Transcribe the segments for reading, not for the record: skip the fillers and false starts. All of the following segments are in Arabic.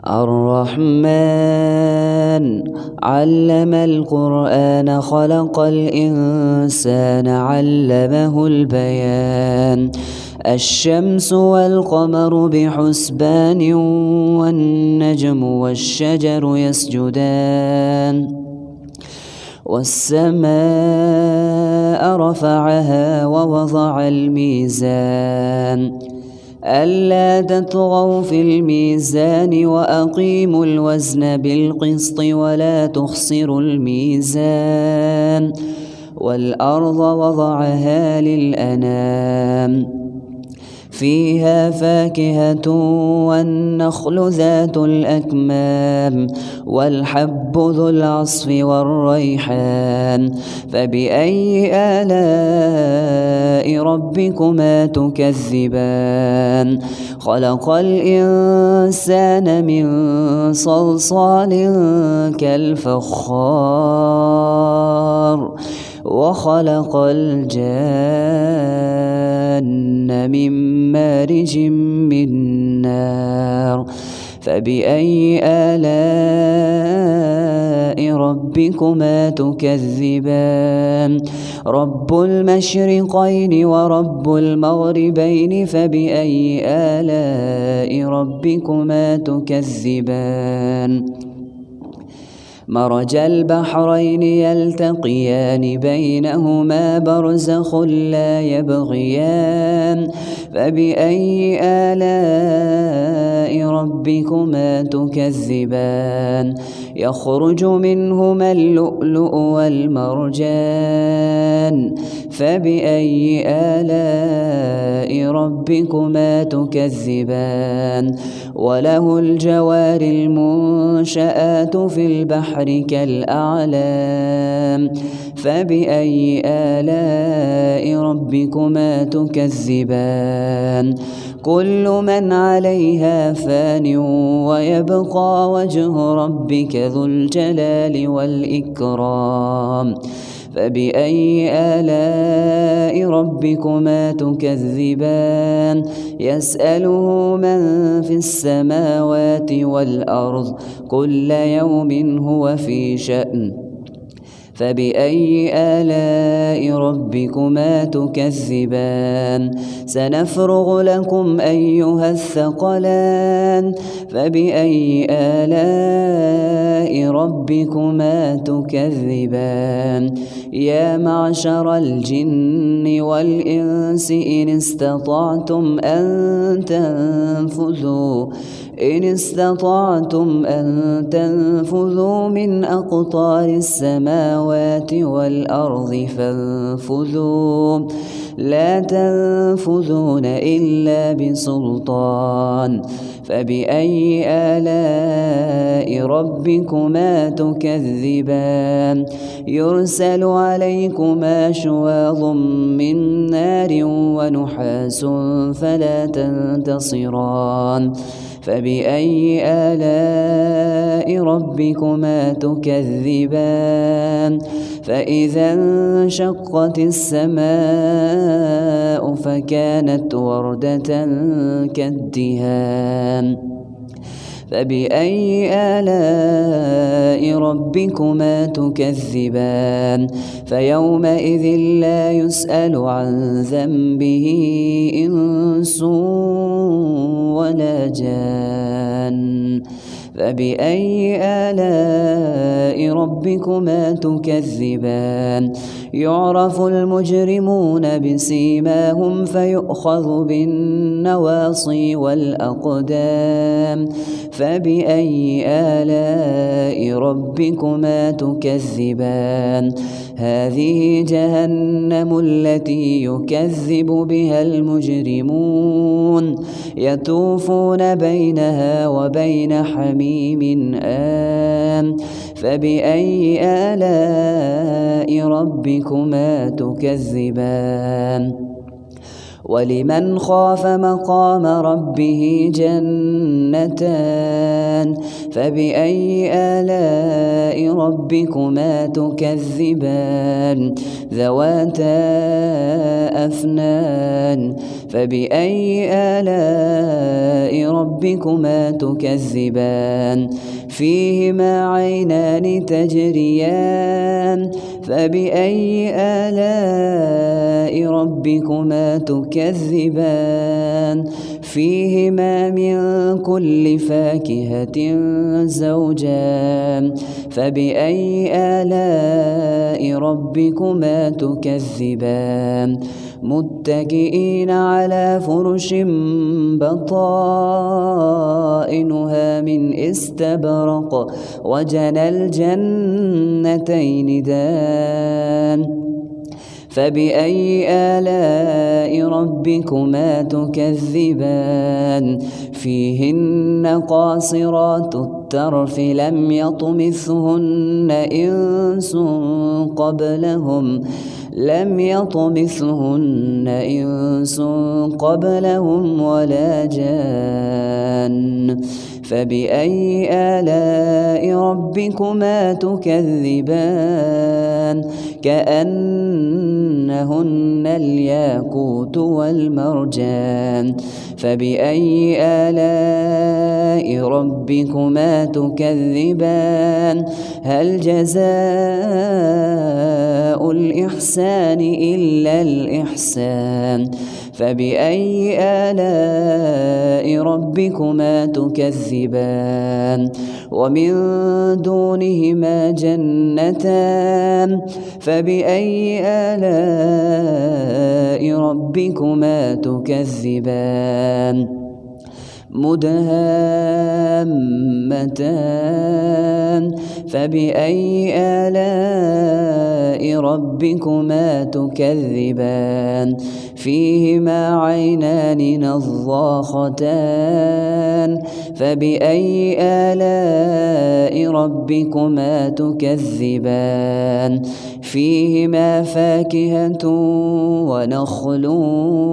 الرحمن علم القرآن خلق الإنسان علمه البيان الشمس والقمر بحسبان والنجم والشجر يسجدان والسماء رفعها ووضع الميزان ألا تطغوا في الميزان وأقيموا الوزن بالقسط ولا تخسروا الميزان والأرض وضعها للأنام فيها فاكهة والنخل ذات الأكمام والحب ذو العصف والريحان فبأي آلاء ربكما تكذبان خلق الإنسان من صلصال كالفخار وخلق الجان من مارج من نار فبأي آلاء ربكما تكذبان رب المشرقين ورب المغربين فبأي آلاء ربكما تكذبان مرج البحرين يلتقيان بينهما برزخ لا يبغيان فبأي آلاء ربكما تكذبان يخرج منهما اللؤلؤ والمرجان فبأي آلاء ربكما تكذبان وله الجوار المنشآت في البحر كالأعلام فبأي آلاء ربكما تكذبان كل من عليها فان ويبقى وجه ربك ذو الجلال والإكرام فبأي آلاء ربكما تكذبان يسأله من في السماوات والأرض كل يوم هو في شأن فبأي آلاء ربكما تكذبان سنفرغ لكم أيها الثقلان فبأي آلاء ربكما تكذبان يا معشر الجن والإنس إن استطعتم أن تنفذوا من أقطار السماوات والأرض فانفذوا لا تنفذون إلا بسلطان فبأي آلاء ربكما تكذبان يرسل عليكما شواظ من نار ونحاس فلا تنتصران فبأي آلاء ربكما تكذبان فإذا انشقت السماء فكانت وردة كالدهان فبأي آلاء ربكما تكذبان فيومئذ لا يسأل عن ذنبه إنس ولا جان فبأي آلاء ربكما تكذبان يعرف المجرمون بسيماهم فيؤخذ بالنواصي والأقدام فبأي آلاء ربكما تكذبان هذه جهنم التي يكذب بها المجرمون يطوفون بينها وبين حميم آن فبأي آلاء ربكما تكذبان ولمن خاف مقام ربه جنتان فبأي آلاء ربكما تكذبان ذواتا أفنان فبأي آلاء ربكما تكذبان فيهما عينان تجريان فبأي آلاء ربكما تكذبان فيهما من كل فاكهة زوجان فبأي آلاء ربكما تكذبان متكئين على فرش بطائنها من استبرق وجنى الجنتين دان فبأي آلاء ربكما تكذبان فيهن قاصرات الطرف لم يطمثهن إنس قبلهم ولا جان فبأي آلاء ربكما تكذبان كأنهن الياقوت والمرجان فبأي آلاء ربكما تكذبان هل جزاء الإحسان إلا الإحسان فبأي آلاء ربكما تكذبان ومن دونهما جنتان فبأي آلاء ربكما تكذبان مدهامتان فبأي آلاء ربكما تكذبان فيهما عينان نضاختان فبأي آلاء ربكما تكذبان فيهما فاكهة ونخل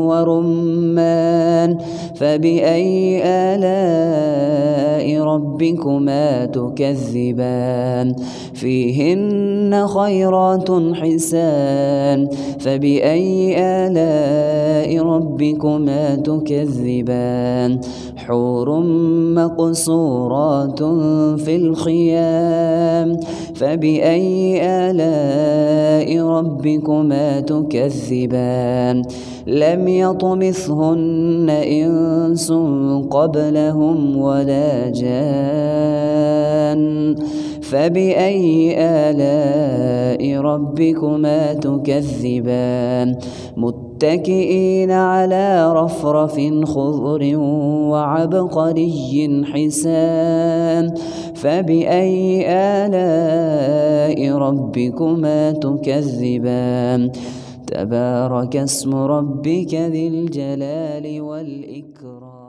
ورمان فبأي آلاء ربكما تكذبان فيهن خيرات حسان فبأي آلاء ربكما تكذبان حور مقصورات في الخيام فبأي آلاء ربكما تكذبان لم يطمثهن إنس قبلهم ولا جان فبأي آلاء ربكما تكذبان متكئين على رفرف خضر وعبقري حسان فبأي آلاء ربكما تكذبان تبارك اسم ربك ذي الجلال والإكرام.